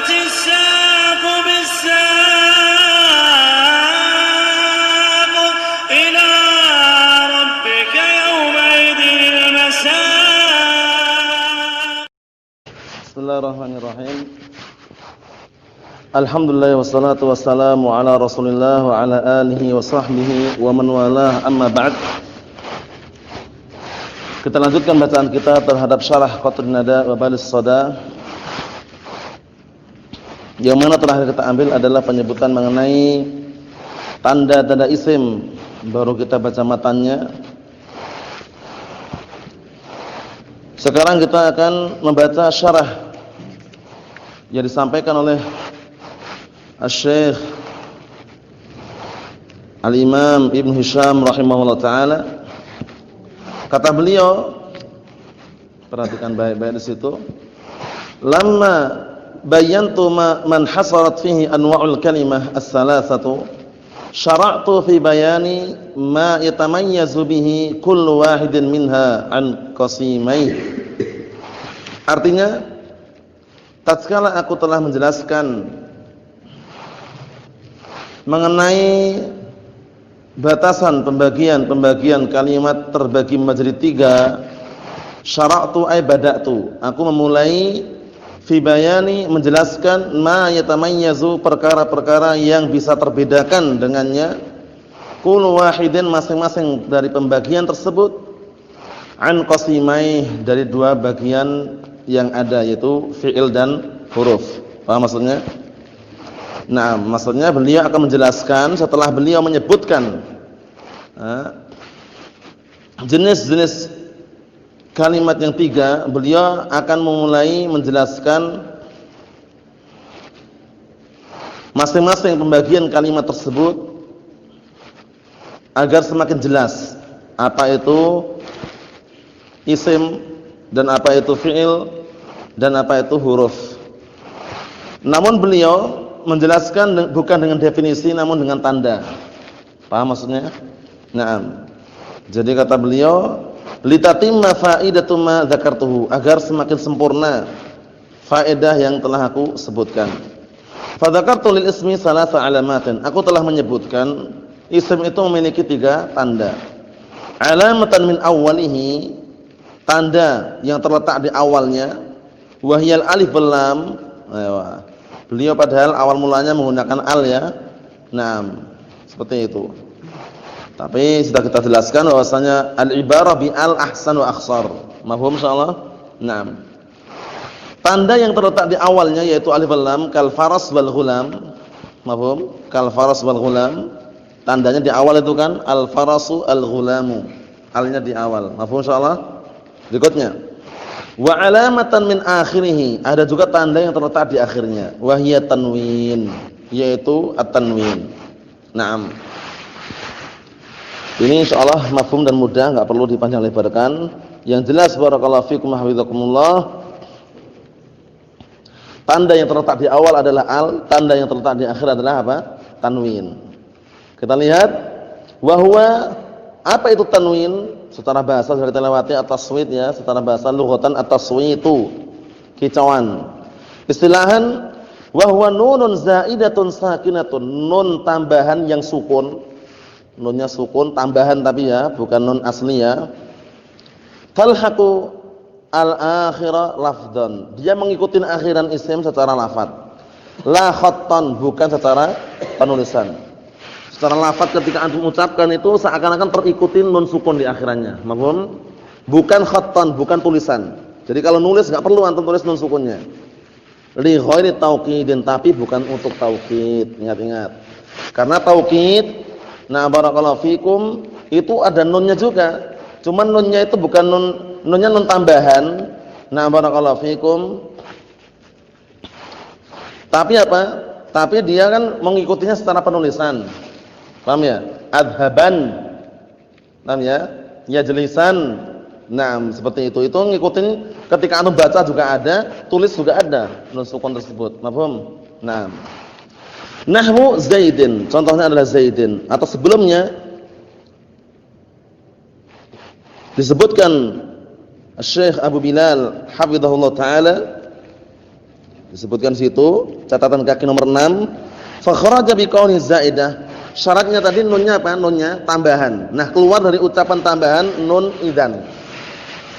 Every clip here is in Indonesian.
والتفت الساق بالساق إلى ربك يومئذ المساق. Bismillahirrahmanirrahim. Alhamdulillah wassalatu wassalamu ala Rasulillah wa ala alihi wa sahbihi wa man walah, amma ba'd. Kita lanjutkan bacaan kita terhadap syarah Qatrun Nada wa Balis Sada. Yang mana terakhir kita ambil adalah penyebutan mengenai tanda-tanda isim. Baru kita baca matannya. Sekarang kita akan membaca syarah yang disampaikan oleh Asy-Syaikh Al-Imam Ibn Hisham rahimahullah ta'ala. Kata beliau, perhatikan baik-baik di situ. Lamma bayantu man hasarat fihi anwa'ul kalimah as-salasatu, syara'tu fi bayani ma yatamayyazu bihi kullu wahidin minha an qasimai. Artinya, tatkala aku telah menjelaskan mengenai batasan pembagian kalimat terbagi menjadi tiga, syara'tu ay bada'tu, aku memulai fi bayani menjelaskan ma yatamayyazu perkara-perkara yang bisa terbedakan dengannya kullu wahidin masing-masing dari pembagian tersebut an qasimai dari dua bagian yang ada, yaitu fi'il dan huruf. Paham maksudnya? Nah, maksudnya beliau akan menjelaskan setelah beliau menyebutkan jenis-jenis kalimat yang tiga, beliau akan memulai menjelaskan masing-masing pembagian kalimat tersebut agar semakin jelas apa itu isim dan apa itu fi'il dan apa itu huruf. Namun beliau menjelaskan bukan dengan definisi namun dengan tanda. Paham maksudnya? Naam. Jadi kata beliau, litatimma faidatu ma dzakartuhu, agar semakin sempurna faedah yang telah aku sebutkan. Fa dzakartu lil ismi salasa alamatin, aku telah menyebutkan isim itu memiliki tiga tanda. Alamatan min awwalihi, tanda yang terletak di awalnya, wahyal alif wal lam. Beliau padahal awal mulanya menggunakan al ya. Naam, seperti itu. Tapi sudah kita jelaskan bahwasanya al-ibarah bi al ahsan wa akhsar. Mafhum insyaallah? Naam. Tanda yang terletak di awalnya yaitu alif wal lam, kal faras wal ghulam. Mafhum? Kal faras wal ghulam. Tandanya di awal itu kan al farasu al ghulamu. Alnya di awal. Mafhum insyaallah? Berikutnya, wa alamatan min akhirih, ada juga tanda yang terletak di akhirnya, wahya tanwin, yaitu at-tanwin. Naam. Ini insyaallah mafhum dan mudah, enggak perlu dipanjang lebarkan. Yang jelas barakallahu fikum hafizakumullah, tanda yang terletak di awal adalah al, tanda yang terletak di akhir adalah apa? Tanwin. Kita lihat, wa huwa, apa itu tanwin? Secara bahasa sudah kita lewati at-taswid ya, secara bahasa lughatan at-taswitu, kicauan. Istilahan, wa huwa nunun zaidatun sakinatun, nun tambahan yang sukun. Nunnya sukun tambahan tapi ya, bukan nun asli ya. Talhaqu al-akhira lafdhan, dia mengikuti akhiran isim secara lafaz. La khattan, bukan secara penulisan. Secara lafaz ketika antum ucapkan itu seakan-akan terikuti nun sukun di akhirannya. Mafhum? Bukan khattan, bukan tulisan. Jadi kalau nulis enggak perlu antum tulis nun sukunnya. Li ghairi taukidin, tapi bukan untuk taukid. Ingat-ingat. Karena taukid, nah barakallahu fikum, itu ada nunnya juga. Cuman nunnya itu bukan nunnya nun tambahan. Nah barakallahu fikum. Tapi apa? Tapi dia kan mengikutinya secara penulisan. Paham ya? Adhaban. Paham ya? Yajlisan. Nah, seperti itu. Itu ngikutin ketika antum baca juga ada, tulis juga ada nun sukun tersebut. Paham? Nah. Nahwu Zaidin, contohnya adalah Zaidin. Atau sebelumnya disebutkan Syekh Abu Bilal hafizahullah taala Disebutkan situ catatan kaki nomor 6, fa kharaja bi qauli zaidah. Syaratnya tadi nunnya apa? Nunnya tambahan. Nah, keluar dari ucapan tambahan nun idan.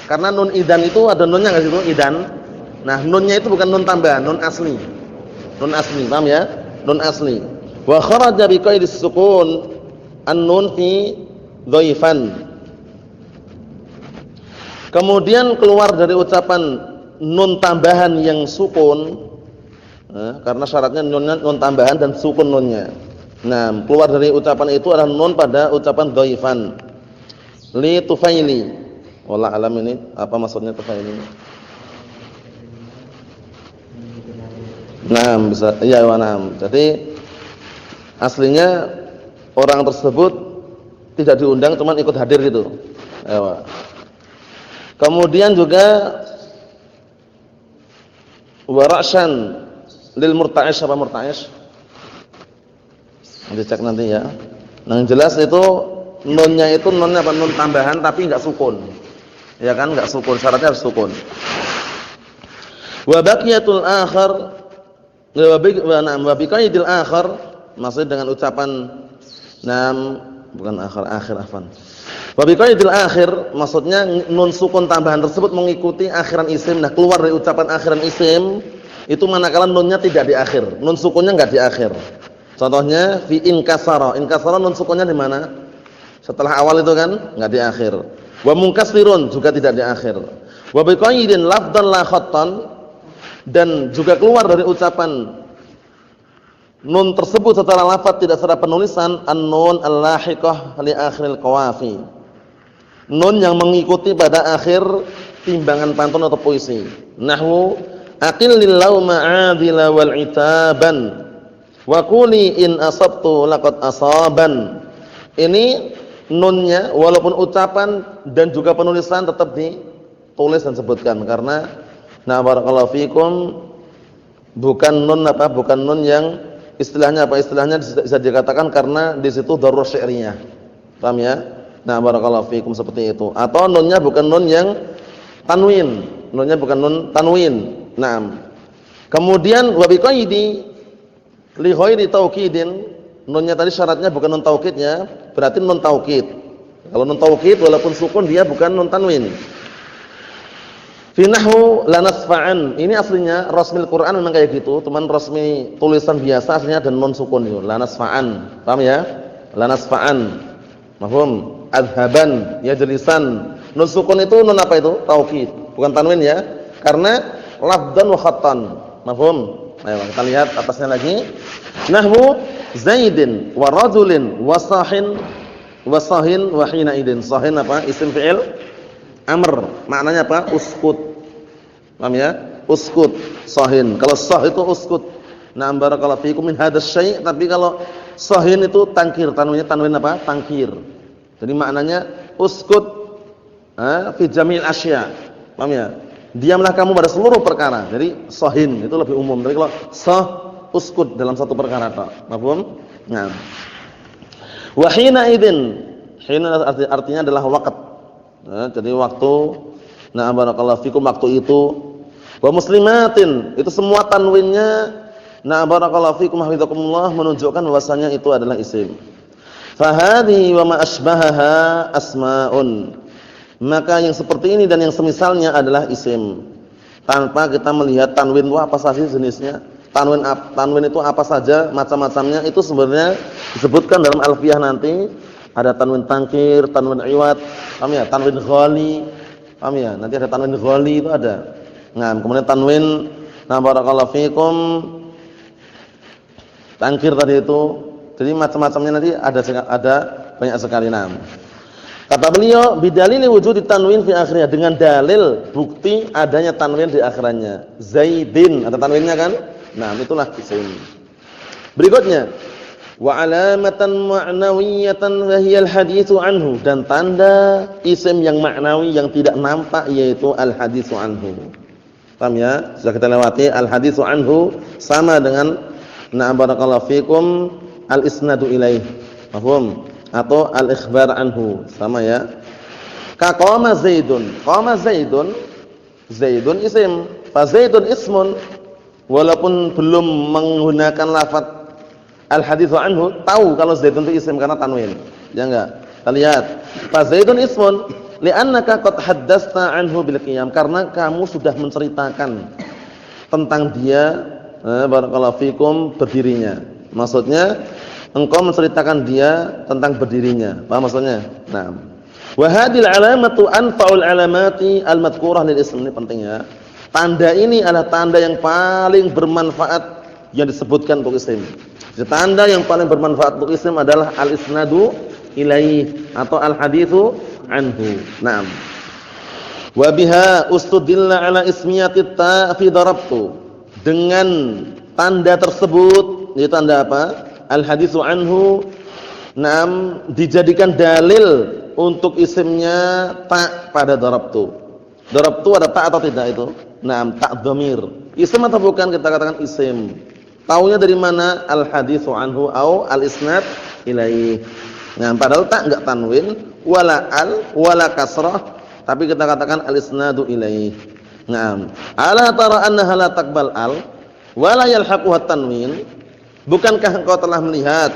Karena nun idan itu ada nunnya enggak sih, nun idan? Nah, nunnya itu bukan nun tambahan, nun asli. Nun asli, paham ya? Nun asli. Wa kharaja bi qaidi sukun an-nun fi dhaifan. Kemudian keluar dari ucapan nun tambahan yang sukun, karena syaratnya nun tambahan dan sukun nunnya. Nah, keluar dari ucapan itu adalah nun pada ucapan dhaifan. Li tufaili. Wallah alam, ini apa maksudnya tufaili? Nah, bisa iya wa na'am. Jadi aslinya orang tersebut tidak diundang, cuman ikut hadir gitu. Ya. Kemudian juga warashan lil murta'ish, apa murta'ish? Nanti cek nanti ya. Nah, yang jelas itu nunnya itu nunnya apa? Nun tambahan tapi enggak sukun. Ya kan, enggak sukun, syaratnya harus sukun. Wa baqiyatul akhar wa biqaidil akhar, maksudnya dengan ucapan bukan akhir afan. Wa biqaidil akhir, maksudnya nun sukun tambahan tersebut mengikuti akhiran isim. Nah, keluar dari ucapan akhiran isim itu manakala nunnya tidak di akhir, nun sukunnya enggak di akhir. Contohnya fi inkasara. Inkasara nun sukunnya di mana? Setelah awal itu kan, enggak di akhir. Wa munkasirun juga tidak di akhir. Wa biqaidin lafdhan la khattan, dan juga keluar dari ucapan nun tersebut secara lafaz tidak secara penulisan, an-nun al-lahiqah li akhiril qawafi. Nun yang mengikuti pada akhir timbangan pantun atau puisi. Nahwu aqil lil lauma adila wal itaban wa quli in asabtu laqad asaban. Ini nunnya walaupun ucapan dan juga penulisan tetap ditulis dan sebutkan, karena barakallahu fikum bukan nun yang istilahnya bisa dikatakan karena di situ darurat syi'riyah. Paham ya? Barakallahu fikum seperti itu. Atau nunnya bukan nun yang tanwin. Nunnya bukan nun tanwin. Kemudian wa biqaidi li ghairi taukidin, nunnya tadi syaratnya bukan nun taukidnya, berarti nun taukid. Kalau nun taukid walaupun sukun dia bukan nun tanwin. Fi nahwu lanasfa'an, ini aslinya rasmil Quran memang kayak gitu, teman rasmi tulisan biasa aslinya dan nun sukun itu. Lanasfa'an. Paham ya? Lanasfa'an. Mafhum? Adhaban yajlisan. Nun sukun itu nun apa itu? Taukid, bukan tanwin ya. Karena lafdhan wa khattan. Mafhum? Ayo kita lihat atasnya lagi. Nahwu Zaidin wa rajulin wa sahin wa hina idin. Sahin apa? Isim fi'il amr. Maknanya apa? Uskut. Paham ya? Uskut, sahin. Kalau sah itu uskut. Barakallahu fiikum min hadzal syai', tapi kalau sahin itu tangkir. Tanwinnya tanwin apa? Tangkir. Jadi maknanya uskut fi jamil asya. Paham ya? Diamlah kamu pada seluruh perkara. Jadi sahin itu lebih umum. Tapi kalau sah, uskut dalam satu perkara tak. Paham? Nah. Wa hina idzin. Hina artinya adalah waqt. Jadi waktu. Barakallahu fikum, waktu itu. Wa muslimatin, itu semua tanwinnya barakallahu fikum hafizakumullah menunjukkan bahwasanya itu adalah isim. Fa hadhi wa ma asbahaha asmaun. Maka yang seperti ini dan yang semisalnya adalah isim. Tanpa kita melihat tanwin itu apa saja jenisnya. Tanwin itu apa saja macam-macamnya, itu sebenarnya disebutkan dalam alfiyah nanti. Ada tanwin tangkir, tanwin iwad, paham ya? Tanwin ghali, paham ya? Nanti ada tanwin ghali itu ada. Kemudian tanwin barakallahu fikum tangkir tadi itu. Jadi macam-macamnya nanti ada banyak sekali. Kata beliau, bidalili wujudi tanwin fi akhirnya, dengan dalil bukti adanya tanwin di akhirannya. Zaidin, ada tanwinnya kan? Itulah isim. Berikutnya, wa alamatan ma'nawiyatan wa hiya al-haditsu anhu, dan tanda isim yang maknawi yang tidak nampak yaitu al-haditsu anhu. Paham ya? Sudah kita lewati al-haditsu anhu sama dengan barakallahu fikum al-isnadu ilaih. Paham? Atau al-ikhbar anhu, sama ya. Ka qama Zaidun. Qama Zaidun, Zaidun isim, fa Zaidun ismun. walaupun belum menggunakan lafaz al-haditsu anhu, tahu kalau Zaidun itu isim karena tanwin. Ya enggak? Kita lihat. Fa Zaidun ismun li'annaka qad haddasta anhu bil qiyam, karena kamu sudah menceritakan tentang dia barakallahu fikum berdirinya. Maksudnya engkau menceritakan dia tentang berdirinya. Paham maksudnya? Nah. Wa hadhil alamatu anfa'ul alamati al-madhkurah lil ism. Ini penting ya. Tanda ini adalah tanda yang paling bermanfaat yang disebutkan untuk isim. Jadi tanda yang paling bermanfaat untuk isim adalah al-isnadu ilaih atau al-haditsu anhu. Naam. Wa biha ustudilla ala ismiyati ta fi darabtu. Dengan tanda tersebut, yaitu tanda apa? Al-haditsu anhu. Naam, dijadikan dalil untuk isimnya ta pada darabtu. Darabtu ada ta atau tidak itu? Naam, ta dhamir. Isim atau bukan? Kita katakan isim. Taunya dari mana? Al-haditsu anhu au al-isnad ilaih. Nah, padahal tak enggak tanwin, wala al, wala kasrah, tapi kita katakan al-isnadu ilaih. Naam. Ala tara annaha la taqbal al, wala yalhaquha tanwin? Bukankah engkau telah melihat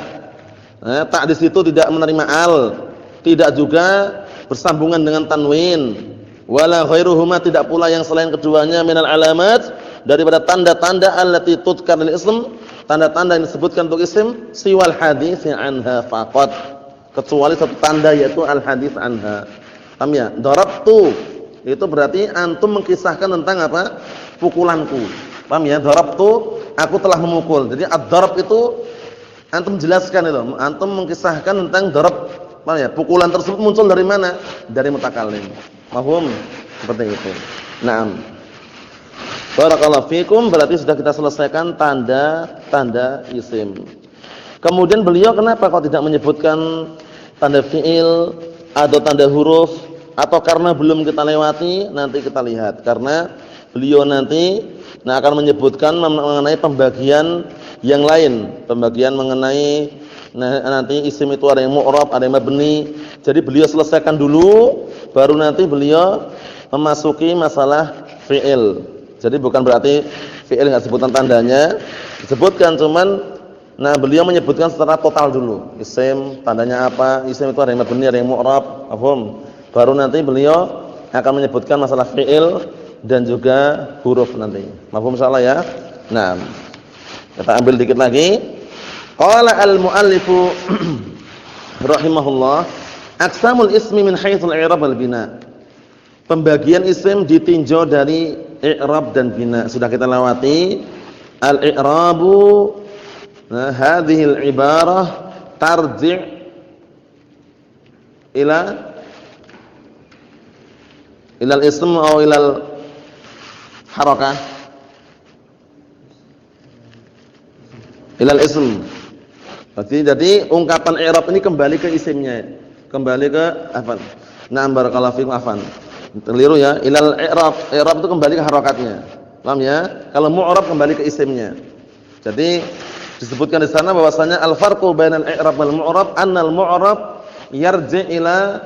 tak di situ tidak menerima al, tidak juga bersambungan dengan tanwin, wala ghairuhuma, tidak pula yang selain keduanya minal alamat, daripada tanda-tanda allati tudkar lil ism, tanda-tanda yang disebutkan untuk isim, siwal hadits anha faqat, kecuali satu tanda yaitu al hadits anha. Paham ya? Darabtu itu berarti antum mengkisahkan tentang apa? Pukulanku. Paham ya? Darabtu, aku telah memukul. Jadi ad-darab itu antum jelaskan itu, antum mengkisahkan tentang darab. Paham ya? Pukulan tersebut muncul dari mana? Dari mutakallim. Paham? Seperti itu. Naam. Barakallahu fikum, berarti sudah kita selesaikan tanda-tanda isim. Kemudian beliau kenapa kok tidak menyebutkan tanda fiil atau tanda huruf, atau karena belum kita lewati? Nanti kita lihat. Karena beliau nanti akan menyebutkan mengenai pembagian yang lain, pembagian mengenai nanti isim itu ada yang mu'rab, ada yang mabni. Jadi beliau selesaikan dulu, baru nanti beliau memasuki masalah fiil. Jadi bukan berarti fi'il enggak sebutan tandanya, disebutkan cuman beliau menyebutkan secara total dulu. Isim tandanya apa? Isim itu ada yang mabni, ada yang mu'rab, paham? Baru nanti beliau akan menyebutkan masalah fi'il dan juga huruf nanti. Paham insyaallah ya? Nah, kita ambil dikit lagi. Qala al-muallifu rahimahullah, aqsamul ismi min haitsul i'rab wal bina. Pembagian isim ditinjau dari i'rab dan bina. Sudah kita lewati. Al-i'rabu, hadhihi al-ibarah tarji' ila al-ism atau ila al-harakah. Ila al-ism. Jadi ungkapan i'rab ini kembali ke isimnya. Kembali ke apa? Na'am barakallahu fiikum, afan. Keliru ya, ilal i'rab. I'rab itu kembali ke harakatnya. Paham ya? Kalau mu'rab kembali ke isimnya. Jadi disebutkan di sana bahwasanya al-farqu bainal i'rab wal mu'rab annal mu'rab yarji' ila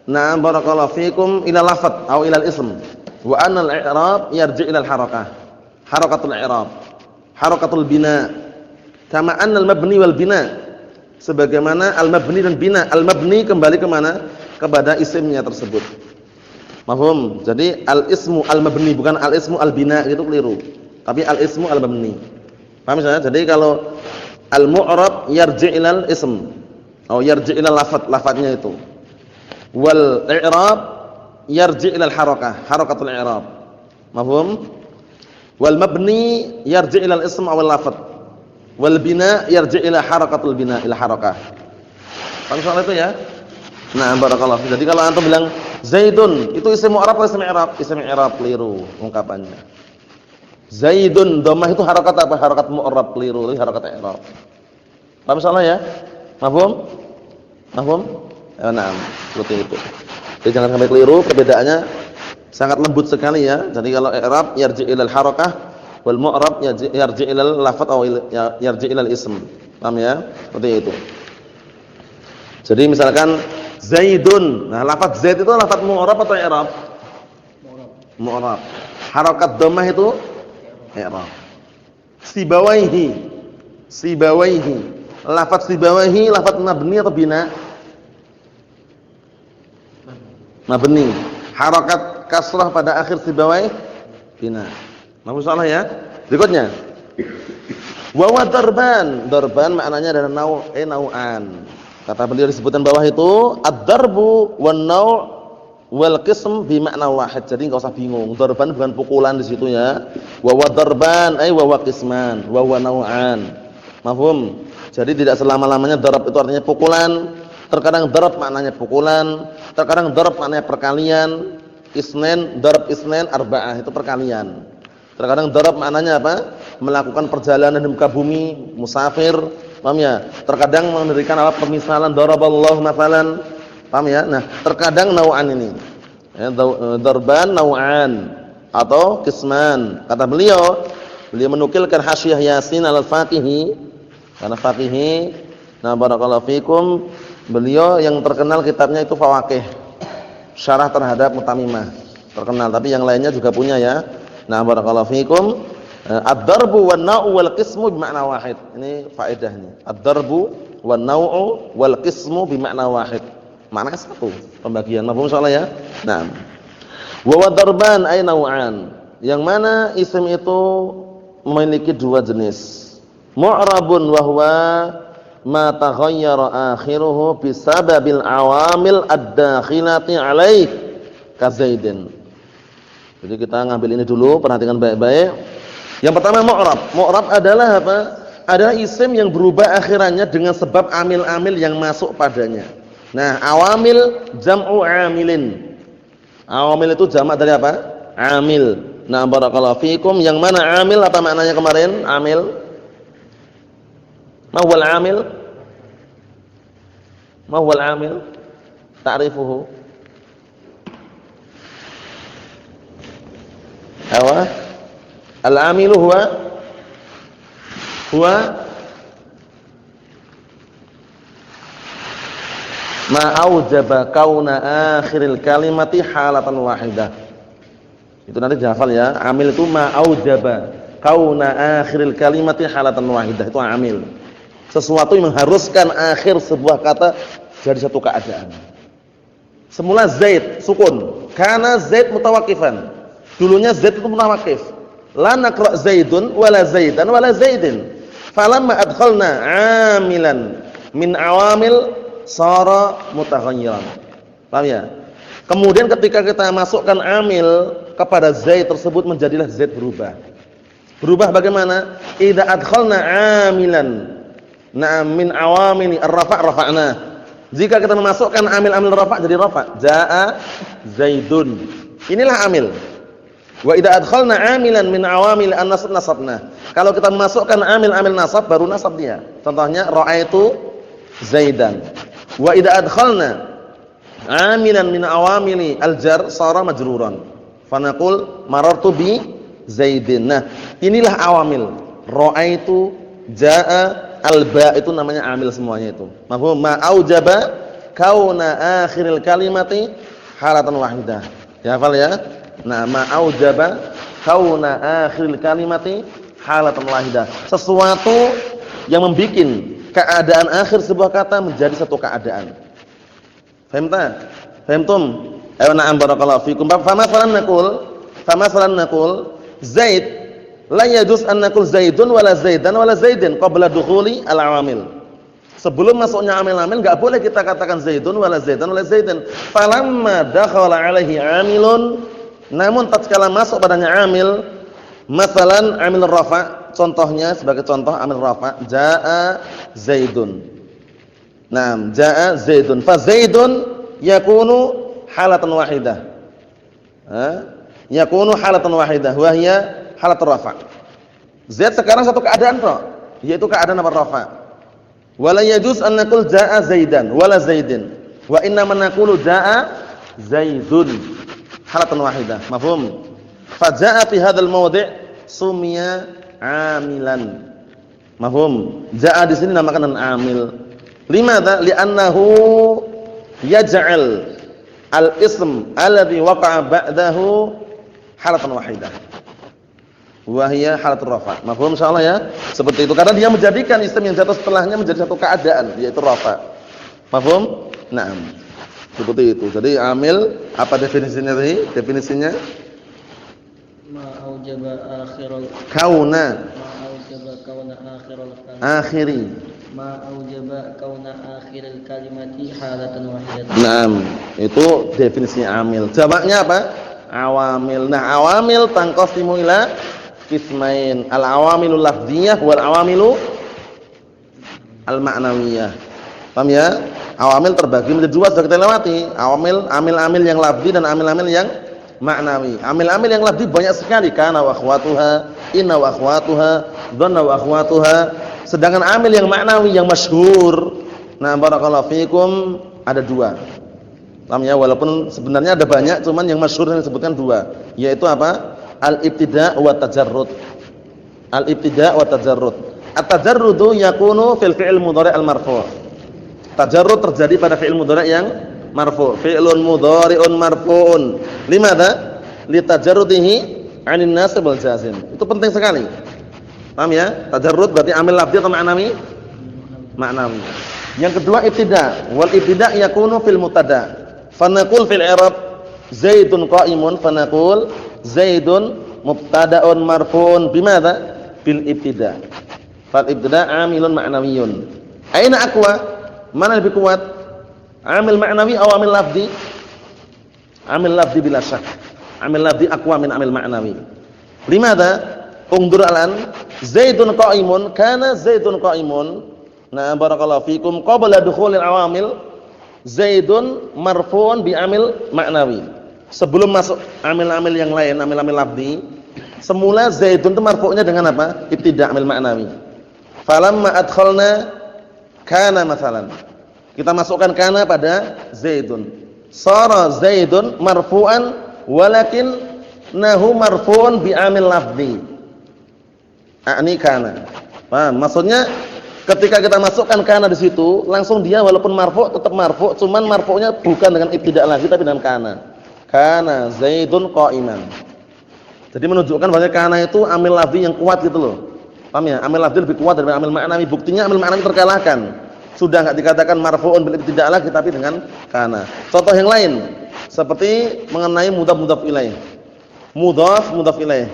na'am barakallahu fikum ila lafadz atau ila al-ism. Wa annal i'rab yarji' ila al-harakah. Harakatul i'rab, harakatul bina. Kama annal mabni wal bina. Sebagaimana al-mabni dan bina. Al-mabni kembali ke mana? Kepada isimnya tersebut. Mafhum? Jadi al-ismu al-mabni, bukan al-ismu al-bina, itu keliru. Tapi al-ismu al-mabni. Paham ya? Jadi kalau al-mu'rab yarji' ilal ism atau yarji' ilal lafadz, lafadznya itu. Wal i'rab yarji' ilal harakah, harakatul i'rab. Mafhum? Wal mabni yarji' ilal ism aw al-lafadz. Wal bina yarji' ila harakatul bina, ila harakah. Paham soal itu ya? Nah, barakallahu. Jadi kalau antum bilang Zaidun, itu isim mu'rab atau isim i'rab? Isim i'rab, keliru ungkapannya. Zaidun, dhammah itu harakat apa? Harakat mu'rab, keliru, itu harakat i'rab. Paham salah ya? Mafhum? Mafhum? Ya, na'am, seperti itu. Jadi jangan sampai keliru, perbedaannya sangat lembut sekali ya. Jadi kalau i'rab yarji' ilal harakah, wal mu'rab yarji' ilal lafadz atau yarji' ilal ism. Paham ya? Seperti itu. Jadi misalkan Zaidun. Nah, lafaz Zaid itu lafaz mu'rab atau i'rab? Mu'rab. Harakat dhammah itu i'rab. Sibawaihi. Sibawaihi. Lafaz sibawaihi lafaz mabni atau bina? Mabni. Harakat kasrah pada akhir sibawaihi bina. Maaf salah ya. Berikutnya. Wa darban. Darban maknanya adalah nau'an. Kata beliau disebutkan bawah itu ad-darbu wan naw' wal qism bi makna wahid. Jadi enggak usah bingung. Darban bukan pukulan di situ ya. Wa darban ay wa qisman wa nau'an. Mafhum? Jadi tidak selama-lamanya darab itu artinya pukulan. Terkadang darab maknanya pukulan, terkadang darab maknanya perkalian. Isnen, darab isnen arba'ah itu perkalian. Terkadang darab maknanya apa? Melakukan perjalanan di muka bumi, musafir. Paham ya? Terkadang memberikan apa? Pemisalan daraballahu mathalan. Paham ya? Nah, terkadang nau'an ini. Ya, darban nau'an atau qisman. Kata beliau menukilkan Hasyiah Yasin al-Faqihi. Karena Faqihi, nah barakallahu fikum, beliau yang terkenal kitabnya itu Fawaqih. Syarah terhadap Mutamimah. Terkenal, tapi yang lainnya juga punya ya. Nah barakallahu fikum. Ad-darbu wan naw'u wal qismu bi makna wahid. Ini faedahnya. Ad-darbu wan naw'u wal qismu bi makna wahid. Maknanya satu, pembagian. Mafhum insyaallah ya. Nah. Wa darban ay naw'an. Yang mana isim itu memiliki dua jenis. Mu'rabun wa huwa ma taghayyara akhiruhu bisababil awamil ad-dakhilati 'alaih ka Zaidin. Jadi kita ngambil ini dulu, perhatikan baik-baik. Yang pertama mu'rab. Mu'rab adalah apa? Adalah isim yang berubah akhirannya dengan sebab amil-amil yang masuk padanya. Nah, awamil jam'u amilin. Awamil itu jamak dari apa? Amil. Nah, barakallahu fikum. Yang mana amil? Apa maknanya kemarin? Amil. Ma huwal amil? Ma huwal amil? Ta'rifuhu? Awa? Al-amilu huwa ma aujaba kauna akhiril kalimati halatan wahidah. Itu nanti dihafal ya. Amil itu ma aujaba kauna akhiril kalimati halatan wahidah. Itu amil. Sesuatu yang mengharuskan akhir sebuah kata jadi satu keadaan. Semula Zaid sukun, karena Zaid mutawakifan. Dulunya Zaid itu mutawakif. La naqra Zaidun wala Zaidan wala Zaidin. Falamma adkhalna amilan min awamil sara mutaghayyiran. Paham ya? Kemudian ketika kita masukkan amil kepada Zaid tersebut menjadilah Zaid berubah. Berubah bagaimana? Idza adkhalna amilan min awamil ar-rafa' rafa'na. Jika kita memasukkan amil-amil rafa' jadi rafa'. Jaa Zaidun. Inilah amil. Wa idza adkhalna amilan min awamil an-nasab nasabna. Kalau kita memasukkan amil-amil nasab baru nasab dia. Contohnya ra'aitu Zaidan. Wa idza adkhalna amilan min awamili al-jar sara majruran. Fa naqul marartu bi Zaidin. Nah, inilah awamil. Ra'aitu, jaa, al-ba itu namanya amil semuanya itu. Mafhum? Ma aujaba kauna akhiril kalimati halatan wahidah. Dihafal ya? Nah, ma aujaba kauna akhiril kalimati halatan wahidah. Sesuatu yang membuat keadaan akhir sebuah kata menjadi satu keadaan. Faham tak? Fahimtum? Ayo na'am barakallahu fikum. Famasalan naqul Zaid la yajuz an naqul Zaidun wala Zaidan wala Zaidin qabla dukhuli al-awamil. Sebelum masuknya amil-amil enggak boleh kita katakan Zaidun wala Zaidan wala Zaidin. Falamma dakhala alaihi amilun, namun tatkala masuk padanya amil, masalan amil rafa', contohnya sebagai contoh amil rafa', jaa Zaidun. Naam, jaa Zaidun. Fa Zaidun yakunu halatan wahidah. Yakunu halatan wahidah wa hiya halat rafa'. Zaid sekarang satu keadaan toh, yaitu keadaan apa? Rafa'. Wala yajuz an naqul jaa Zaidan wala Zaidin. Wa inna man naqulu jaa Zaidun halatan wahidah. Mafhum? Fa jaa fi hadzal mawdi' sumiya amilan. Mafhum? Jaa di sini namakan amil. Limadza? Li'annahu yaj'al al-ism alladhi waqa'a ba'dahu halatan wahidah. wa hiya halatul rafa. Mafhum insyaallah ya? Seperti itu karena dia menjadikan isim yang jatuh setelahnya menjadi satu keadaan yaitu rafa. Mafhum? Naam. Seperti itu. Jadi amil apa definisinya tadi? Definisinya ma aujaba akhiral kauna ma aujaba kauna akhiral kalimati akhiri. ma aujaba kauna akhiril kalimati halatan wahidatan. Naam, itu definisinya amil. Jamaknya apa? Awamil. Nah, awamil tanqasimu ila qismain. Al-awamilul lafdhiyah wal awamilu al-ma'nawiyah. Paham ya? Awamil terbagi menjadi dua sudah kita lewati. Awamil, amil-amil yang lafdhi dan amil-amil yang ma'nawi. Amil-amil yang lafdhi banyak sekali, kana wa akhwatuha, inna wa akhwatuha, dhanna wa akhwatuha. Sedangkan amil yang ma'nawi yang masyhur, nah barakallahu fikum ada dua. Paham ya? Walaupun sebenarnya ada banyak, cuman yang masyhur yang disebutkan dua, yaitu apa? Al-ibtida' wa tajarrud. Al-ibtida' wa tajarrud. At-tajarrudu yakunu fil fi'il mudhari' al-marfu'. Tajarrud terjadi pada fi'il mudhari' yang marfu'. Fi'lun mudhari'un marfu'un. Limadha? Li tajarrudihi 'anil nasib wal jazim. Itu penting sekali. Paham ya? Tajarrud berarti amil lafzi atau ma'nawi? Ma'nawi. Yang kedua ibtida'. Wal ibtida' yakunu fil mubtada'. Fanaqul fil i'rab Zaidun qa'imun, fanaqul Zaidun mubtada'un marfu'un bimadza? Bil ibtida'. Fal ibtida' amilun ma'nawiyun. Aina aqwa? Mana lebih kuat? Amil ma'nawi atau amil lafzi? Amil lafzi bila syak. Amil lafzi aqwa min amil ma'nawi. Limadza? Ungdur alan Zaidun qa'imun, kana Zaidun qa'imun. Nah, barakallahu fikum qabla dukhulil awamil Zaidun marfu'un bi amil ma'nawi. Sebelum masuk amil-amil yang lain, amil-amil lafzi, semula Zaidun itu marfu'nya dengan apa? Ibtida' amil ma'nawi. Falamma adkhalna kana masalan. Kita masukkan kana pada Zaidun. Shara Zaidun marfu'an walakin nahu marfu'un bi amil lafzi. Ani kana. Paham? Maksudnya ketika kita masukkan kana di situ, langsung dia walaupun marfu' tetap marfu', cuman marfu'nya bukan dengan ibtida' lagi tapi dengan kana. Kana Zaidun qa'iman. Jadi menunjukkan bahwa kana itu amil lafzi yang kuat gitu loh. Paham ya? Amil lafzi lebih kuat daripada amil ma'nawi. Buktinya amil ma'nawi terkalahkan. Sudah enggak dikatakan marfu'un bil ibtida' lagi tapi dengan kana. Contoh yang lain seperti mengenai mudhaf ilaih. Mudhaf ilaih.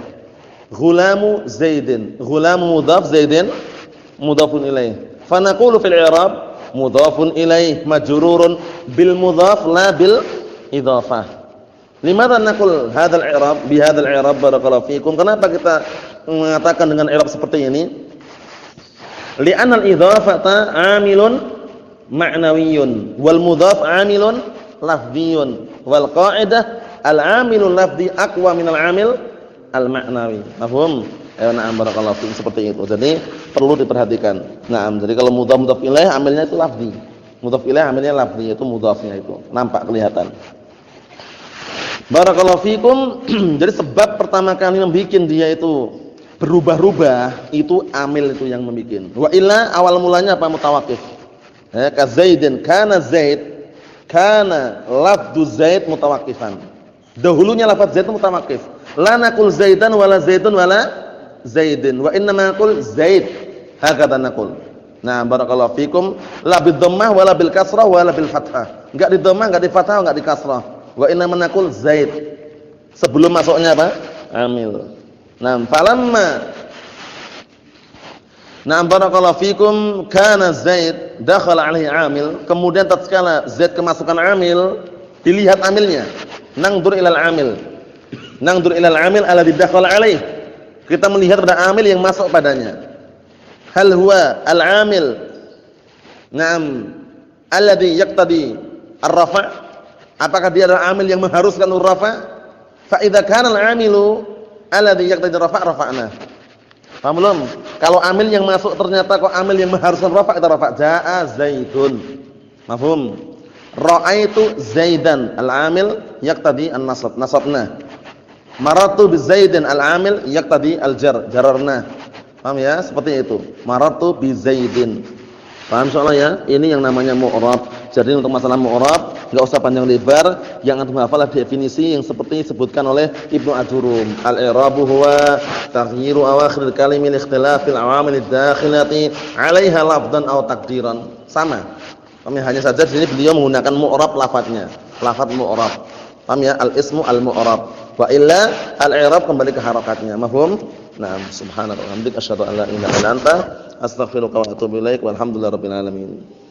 Ghulamu Zaidin. Ghulamu mudhaf, Zaidin mudhafun ilaih. Fa naqulu fil i'rab mudhafun ilaih majrurun bil mudhaf la bil idhafah. Limadha naqul hadzal i'rab bi hadzal i'rab barakallahu fikum? Kenapa kita mengatakan dengan i'rab seperti ini? Li'anna al-idhafata 'amilun ma'nawiyyun wal mudhaf 'amilun lafdhiyyun wal qa'idah al-'amilul lafdhi aqwa min al-'amil al-ma'nawi. Mafhum? Na'am barakallahu fikum seperti itu. Jadi perlu diperhatikan. Na'am. Jadi kalau mudhaf ilaih amilnya itu lafzi. Mudhaf ilaih amilnya lafzi, itu mudhafnya itu. Nampak kelihatan. Barakallahu fikum. Jadi sebab pertama kali membikin dia itu berubah-ubah itu amil itu yang membikin. Wa illa awal mulanya apa? Mutawaqqif. Ka Zaidin, kana Zaid, kana lafdzu Zaid mutawaqqifan. Dahulunya lafaz Zaid mutawaqqif. La naqul Zaidan wala Zaidun wala Zaidin wa inna ma naqul Zaid. Hakadha naqul. Nah, barakallahu fikum, la bid dhammah wala bil kasrah wala bil fathah. Enggak di dhammah, enggak di fathah, enggak di kasrah. Wa inna ma naqul Zaid. Sebelum masuknya apa? Amil. Nah, falamma Na'am barakallahu fikum kana Zaid dakhala alaihi amil, kemudian tatkala Zaid kemasukan amil, dilihat amilnya. Nangdur ilal amil. Nangdur ilal amil alladzi dakhala alaihi. Kita melihat pada amil yang masuk padanya. Hal huwa al-amil na'am alladzi yaqtadi ar-rafa'? Apakah dia adalah amil yang mengharuskan ar-rafa'? Fa idza kana al-amilu alladzi yaqtadi ar-rafa' rafa'na. Paham belum? Kalau amil yang masuk ternyata kok amil yang mengharuskan rafa' kita rafa'. Jaa Zaidun. Mafhum? Ra'aitu Zaidan. Al-amil yaqtadi an-nasab. Nasabna. Marartu bi Zaidin. Al-amil yaqtadi al-jar. Jararna. Paham ya? Seperti itu. Marartu bi Zaidin. Paham soalnya ya? Ini yang namanya mu'rab. Jadi untuk masalah mu'rab enggak usah panjang lebar, yang antum hafal definisi yang seperti disebutkan oleh Ibnu Ajurum. Al-i'rabu huwa taghyiru awakhir al-kalimi li ikhtilafil awamil ad-dakhilati 'alaiha lafdhan aw taqdiran. Sama. Kami hanya saja di sini beliau menggunakan mu'rab lafadznya. Lafadz mu'rab. Paham ya? Al-ismu al-mu'rab. Wa illa al-i'rab kembali ke harakatnya. Mafhum? Naam, subhanallah wa bihamdika asyhadu an la ilaha illa anta astaghfiruka wa atubu ilaik. Walhamdulillahirabbil alamin.